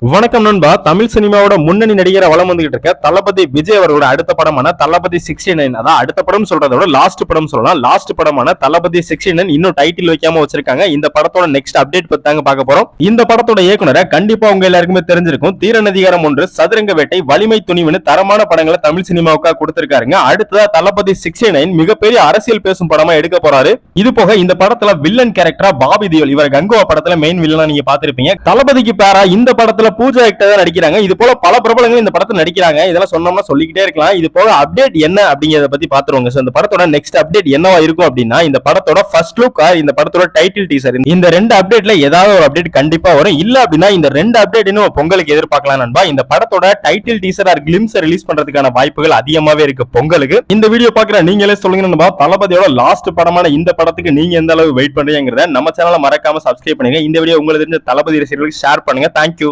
வணக்கம் நண்பா. தமிழ் சினிமாவோட முன்னணி நடிகரை வலம் வந்துகிட்டு இருக்க தளபதி விஜய் அவர்களோட அடுத்த படமான தளபதி 69, அதான் அடுத்த படம் சொல்றதோட லாஸ்ட் படம் சொல்லலாம். லாஸ்ட் படமான தளபதி 69 இன்னும் டைட்டில் வைக்காம வச்சிருக்காங்க. இந்த படத்தோட நெக்ஸ்ட் அப்டேட் பத்தி தாங்க பார்க்க போறோம். இந்த படத்தோட இயக்குனரை கண்டிப்பா உங்க எல்லாருக்குமே தெரிஞ்சிருக்கும். தீரநதிகாரம் 1, சதுரங்க வேட்டை, வலிமை துணிவுன்னு தரமான படங்களை தமிழ் சினிமாவுக்காக கொடுத்திருக்காருங்க. அடுத்ததா தளபதி 69 மிகப்பெரிய அரசியல் பேசும் படமா எடுக்க போறாரு. இது போக இந்த படத்துல வில்லன் கேரக்டரா பாபி தியோல், இவர் கங்குவா படத்துல மெயின் வில்லனா நீங்க பாத்திருப்பீங்க. தளபதிக்கு பேரா இந்த படத்துல பூஜா ஆக்டர் தான் நடிக்கிறாங்க. இது போல பல பிரபலங்கள் இந்த படத்துல நடிக்கிறாங்க. இதெல்லாம் சொன்னோம்னா சொல்லிக்கிட்டே இருக்கலாம். இது போல அப்டேட் என்ன அப்படிங்கறத பத்தி பாத்துருவாங்க. இந்த படத்தோட நெக்ஸ்ட் அப்டேட் என்னவா இருக்கும் அப்படின்னா, இந்த படத்தோட ஃபர்ஸ்ட் லுக், இந்த படத்தோட டைட்டில் டீசர், இந்த ரெண்டு அப்டேட்ல ஏதாவது ஒரு அப்டேட் கண்டிப்பா வரும். இல்ல அப்படின்னா இந்த ரெண்டு அப்டேட் இன்னும் பொங்கலுக்கு எதிர்பார்க்கலாம் நண்பா. இந்த படத்தோட title teaser or glimpse release பண்றதுக்கான வாய்ப்புகள் அதிகமாவே இருக்கு பொங்கலுக்கு. இந்த வீடியோ பாக்குற நீங்களே சொல்லுங்க நண்பா, தளபதியோட லாஸ்ட் படமான இந்த படத்துக்கு நீங்க எந்த அளவு வெயிட் பண்றீங்கிறத நம்ம சேனலை மறக்காம சப்ஸ்கிரைப் பண்ணுங்க. இந்த வீடியோ உங்களுக்கு தெரிஞ்ச தளபதி ரசிகர்களுக்கு ஷேர் பண்ணுங்க. தேங்க்யூ.